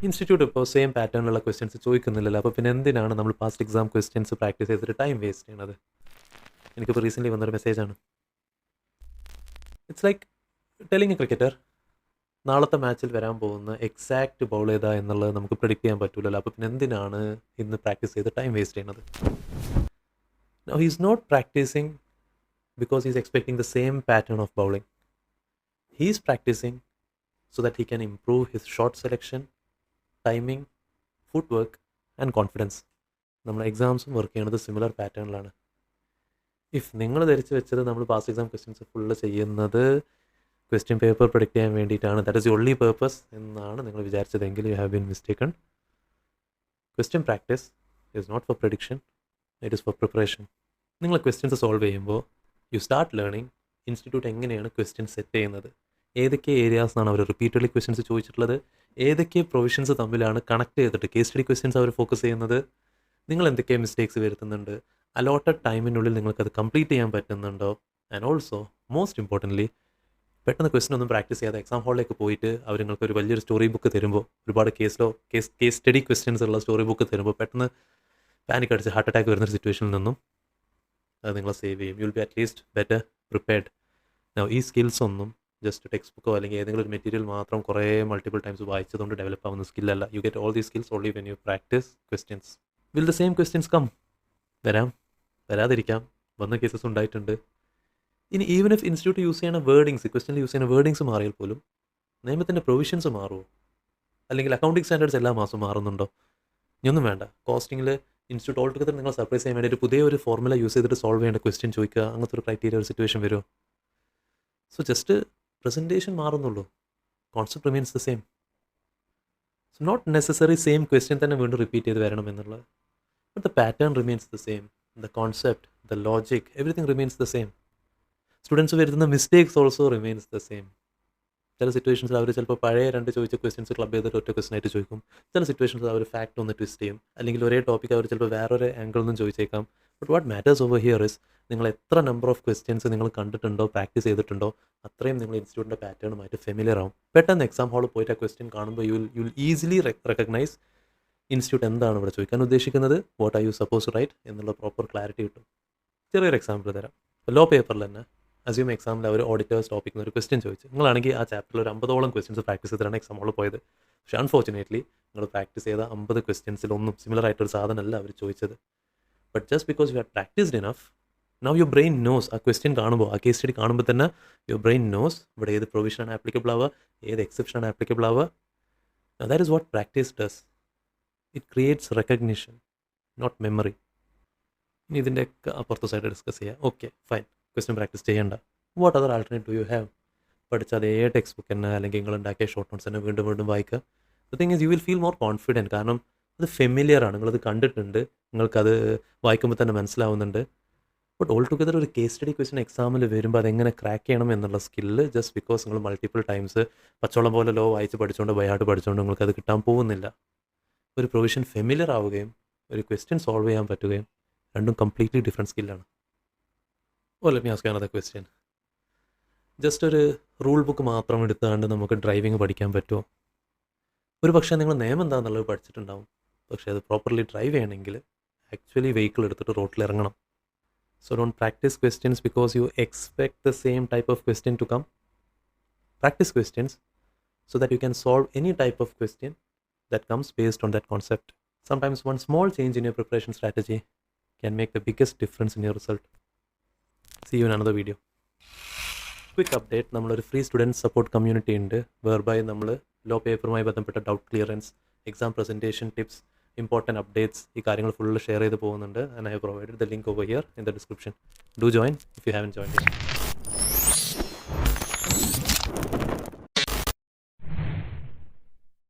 Institute ഇപ്പോൾ same പാറ്റേണിലുള്ള questions ചോദിക്കുന്നില്ലല്ലോ. അപ്പോൾ പിന്നെ എന്തിനാണ് നമ്മൾ പാസ്റ്റ് എക്സാം ക്വസ്റ്റ്യൻസ് പ്രാക്ടീസ് ചെയ്തിട്ട് ടൈം വേസ്റ്റ് ചെയ്യണത്? എനിക്കിപ്പോൾ റീസെൻ്റ്ലി വന്നൊരു മെസ്സേജാണ്. It's like telling A cricketer നാളത്തെ മാച്ചിൽ വരാൻ പോകുന്ന എക്സാക്റ്റ് ബോൾ ഏതാ എന്നുള്ളത് നമുക്ക് പ്രെഡിക്റ്റ് ചെയ്യാൻ പറ്റില്ലല്ലോ. അപ്പോൾ പിന്നെ എന്തിനാണ് ഇന്ന് പ്രാക്ടീസ് ചെയ്ത് ടൈം വേസ്റ്റ് ചെയ്യണത്? Now he's not practicing because he's expecting the same pattern of bowling. He's practicing so that he can improve his shot selection, timing, footwork and confidence. നമ്മുടെ എക്സാംസും വർക്ക് ചെയ്യണത് സിമിലർ പാറ്റേണിലാണ്. If നിങ്ങൾ ധരിച്ച് വെച്ചത് നമ്മൾ past exam questions full ചെയ്യുന്നത് question paper predict ചെയ്യാൻ വേണ്ടിയിട്ടാണ്, that is the only purpose എന്നാണ് നിങ്ങൾ വിചാരിച്ചതെങ്കിൽ you have been mistaken. Question practice is not for prediction, it is for preparation. നിങ്ങൾ ക്വസ്റ്റ്യൻസ് സോൾവ് ചെയ്യുമ്പോൾ യു സ്റ്റാർട്ട് ലേണിംഗ് ഇൻസ്റ്റിറ്റ്യൂട്ട് എങ്ങനെയാണ് question set ചെയ്യുന്നത്, ഏതൊക്കെ ഏരിയാസിനാണ് അവർ റിപ്പീറ്റഡ്ലി ക്വസ്റ്റ്യൻസ് ചോദിച്ചിട്ടുള്ളത്, ഏതൊക്കെ പ്രൊവിഷൻസ് തമ്മിലാണ് കണക്ട് ചെയ്തിട്ട് കേസ് സ്റ്റഡി ക്വസ്റ്റ്യൻസ് അവർ ഫോക്കസ് ചെയ്യുന്നത്, നിങ്ങൾ എന്തൊക്കെ മിസ്റ്റേക്സ് വരുത്തുന്നുണ്ട്, അലോട്ടഡ് ടൈമിനുള്ളിൽ നിങ്ങൾക്കത് കംപ്ലീറ്റ് ചെയ്യാൻ പറ്റുന്നുണ്ടോ, ആൻഡ് ഓൾസോ മോസ്റ്റ് ഇമ്പോർട്ടൻ്റ്ലി പെട്ടെന്ന് ക്വസ്റ്റ്യൻ ഒന്നും പ്രാക്ടീസ് ചെയ്യാതെ എക്സാം ഹാളിലേക്ക് പോയിട്ട് അവർ നിങ്ങൾക്ക് ഒരു വലിയൊരു സ്റ്റോറി ബുക്ക് തരുമ്പോൾ, ഒരുപാട് കേസ് സ്റ്റഡി ക്വസ്റ്റ്യൻസ് ഉള്ള സ്റ്റോറി ബുക്ക് തരുമ്പോൾ പെട്ടെന്ന് പാനിക് അടിച്ച് ഹാർട്ട് അറ്റാക്ക് വരുന്നൊരു സിറ്റുവേഷനിൽ നിന്നും അത് നിങ്ങളെ സേവ് ചെയ്യും. You will be at least better prepared. ഈ സ്കിൽസ് ഒന്നും ജസ്റ്റ് ടെക്സ്റ്റ് ബുക്കോ അല്ലെങ്കിൽ ഏതെങ്കിലും ഒരു മെറ്റീരിയൽ മാത്രം കുറേ മൾട്ടിപ്പിൾ ടൈംസ് വായിച്ചതുകൊണ്ട് ഡെവലപ്പ് ആവുന്ന സ്കില്ലല്ല. You get all these skills only when you practise questions. Will the same questions come? വരാതിരിക്കാം, വന്ന കേസസ് ഉണ്ടായിട്ടുണ്ട്. ഇനി ഈവൻ ഇഫ് ഇൻസ്റ്റിറ്റ്യൂട്ട് യൂസ് ചെയ്യുന്ന വേർഡിങ്സ്, ക്വസ്റ്റ്യനിൽ യൂസ് ചെയ്യുന്ന വേർഡിങ്സ് മാറിയാൽ പോലും നിയമത്തിൻ്റെ പ്രൊവിഷൻസ് മാറുമോ? അല്ലെങ്കിൽ അക്കൗണ്ടിങ് സ്റ്റാൻഡേർഡ്സ് എല്ലാ മാസവും മാറുന്നുണ്ടോ? ഇനിയൊന്നും വേണ്ട. കോസ്റ്റിങ്ങിൽ ഇൻസ്റ്റിറ്റ്യൂട്ട് ഓൾ ടുഗദർ നിങ്ങൾ സർപ്രൈസ് ചെയ്യാൻ വേണ്ടി ഒരു പുതിയ ഒരു ഫോർമുല യൂസ് ചെയ്തിട്ട് സോൾവ് ചെയ്യേണ്ട ക്വസ്റ്റ്യൻ ചോദിക്കുക, അങ്ങനത്തെ ഒരു ക്രൈറ്റീരിയ ഒരു സിറ്റുവേഷൻ വരുമോ? സോ ജസ്റ്റ് പ്രസൻറ്റേഷൻ മാറുന്നുള്ളൂ, concept remains the same. So not necessary same question തന്നെ വീണ്ടും റിപ്പീറ്റ് ചെയ്ത് വരണം എന്നുള്ളത്. But the pattern remains the same, the concept, the logic, everything remains the same. Students വരുത്തുന്ന mistakes also remains the same. ചില സിറ്റുവേഷൻസിൽ അവർ ചിലപ്പോൾ പഴയ രണ്ട് ചോദിച്ച ക്വസ്റ്റ്യൻസ് ക്ലബ് ചെയ്തിട്ട് ഒറ്റ ക്വസ്റ്റൻ ആയിട്ട് ചോദിക്കും. ചില സിറ്റുവേഷൻസിൽ അവർ ഫാക്ട് ഒന്ന് ട്വിസ്റ്റ് ചെയ്യും, അല്ലെങ്കിൽ ഒരേ ടോപ്പിക് അവർ ചിലപ്പോൾ വേറൊരു ആംഗിളിൽ നിന്നും ചോദിച്ചേക്കാം. But what matters over here is നിങ്ങൾ എത്ര നമ്പർ ഓഫ് ക്വസ്റ്റ്യൻസ് നിങ്ങൾ കണ്ടിട്ടുണ്ടോ, പ്രാക്ടീസ് ചെയ്തിട്ടുണ്ടോ, അത്രയും നിങ്ങൾ ഇൻസ്റ്റിറ്റ്യൂട്ടിൻ്റെ പാറ്റേണുമായിട്ട് ഫെമിലിയർ ആവും. പെട്ടെന്ന് എക്സാം ഹാളിൽ പോയിട്ട് ആ ക്വസ്റ്റ്യൻ കാണുമ്പോൾ you will easily recognise institute എന്താണ് ഇവിടെ ചോദിക്കാൻ ഉദ്ദേശിക്കുന്നത്, what are you suppose right എന്നുള്ള പ്രോപ്പർ ക്ലാരിറ്റി കിട്ടും. ചെറിയൊരു എക്സാമ്പിൾ തരാം. ലോ പേപ്പറിൽ തന്നെ അസ്യൂം എക്സാമിൽ അവർ ഓഡിറ്റേഴ്സ് ടോപ്പിക്കിൽ ഒരു ക്വസ്റ്റ്യൻ ചോദിച്ചു. നിങ്ങളാണെങ്കിൽ ആ ചാപ്റ്ററിൽ ഒരു 50ഓളം ക്വസ്റ്റ്യൻസ് പ്രാക്ടീസ് ചെയ്തിട്ടാണ് എക്സാം ഹോളിൽ പോയത്. പക്ഷേ അൺഫോർച്ചുനേറ്റ്ലി നിങ്ങൾ പ്രാക്ടീസ് ചെയ്ത 50 ക്വസ്റ്റ്യൻസിലൊന്നും സിമിലർ ആയിട്ടൊരു സാധനമല്ല അവർ ചോദിച്ചത്. But just because you have practised enough, now your brain knows. ആ ക്വസ്റ്റ്യൻ കാണുമ്പോൾ, ആ കേസ് സ്റ്റഡി കാണുമ്പോൾ തന്നെ യുവർ ബ്രെയിൻ നോസ് ഇവിടെ ഏത് പ്രൊവിഷനാണ് ആപ്ലിക്കബിൾ ആവുക, ഏത് എക്സെപ്ഷനാണ് ആപ്ലിക്കബിൾ ആവുക. That is what practice does. It creates recognition, not memory. ഇനി ഇതിൻ്റെയൊക്കെ അപ്പുറത്തെ സൈഡ് ഡിസ്കസ് ചെയ്യാം. ഓക്കെ ഫൈൻ, ക്വസ്റ്റ്യൻ പ്രാക്ടീസ് ചെയ്യേണ്ട. What other alternative you have? പഠിച്ച അതേ ടെക്സ്റ്റ് ബുക്ക് തന്നെ അല്ലെങ്കിൽ നിങ്ങൾ ഉണ്ടാക്കിയ ഷോർട്ട് നോട്ട്സ് തന്നെ വീണ്ടും വീണ്ടും വായിക്കുക. The thing is you will feel more confident. കാരണം അത് ഫെമിലിയർ ആണ്, നിങ്ങളത് കണ്ടിട്ടുണ്ട്, നിങ്ങൾക്കത് വായിക്കുമ്പോൾ തന്നെ മനസ്സിലാവുന്നുണ്ട്. ബട്ട് ഓൾ ടുഗദർ ഒരു കേസ് സ്റ്റഡി ക്വസ്റ്റ്യൻ എക്സാമിൽ വരുമ്പോൾ അതെങ്ങനെ ക്രാക്ക് ചെയ്യണം എന്നുള്ള സ്കില്ല് ജസ്റ്റ് ബിക്കോസ് നിങ്ങൾ മൾട്ടിപ്പിൾ ടൈംസ് പച്ചവെള്ളം പോലെ ലോ വായിച്ച് പഠിച്ചുകൊണ്ട് ബൈഹാർട്ട് പഠിച്ചുകൊണ്ട് നിങ്ങൾക്കത് കിട്ടാൻ പോകുന്നില്ല. ഒരു പ്രൊവിഷൻ ഫെമിലിയർ ആവുകയും ഒരു ക്വസ്റ്റ്യൻ സോൾവ് ചെയ്യാൻ പറ്റുകയും രണ്ടും കംപ്ലീറ്റ്ലി ഡിഫറെൻറ്റ് സ്കില്ലാണ്. Oh let me ask another question. Just ഒരു റൂൾ ബുക്ക് മാത്രം എടുത്തുകൊണ്ട് നമുക്ക് ഡ്രൈവിംഗ് പഠിക്കാൻ പറ്റുമോ? ഒരു പക്ഷേ നിങ്ങൾ നിയമം എന്താണെന്നുള്ളത് പഠിച്ചിട്ടുണ്ടാവും, പക്ഷേ അത് പ്രോപ്പർലി ഡ്രൈവ് ചെയ്യണമെങ്കിൽ ആക്ച്വലി വെഹിക്കിൾ എടുത്തിട്ട് റോട്ടിൽ ഇറങ്ങണം. So don't practise questions because you expect the same type of question to come. Practise questions so that you can solve any type of question that comes based on that concept. Sometimes one small change in your preparation strategy can make the biggest difference in your result. See you in another video. Quick update, നമ്മളൊരു free student support community ഉണ്ട്, വെർബൈ നമ്മൾ law പേപ്പറുമായി ബന്ധപ്പെട്ട doubt clearance, exam presentation tips, important updates, ഈ കാര്യങ്ങൾ full share ചെയ്ത് പോകുന്നുണ്ട്. And I have provided the link over here in the description. Do join if you haven't joined.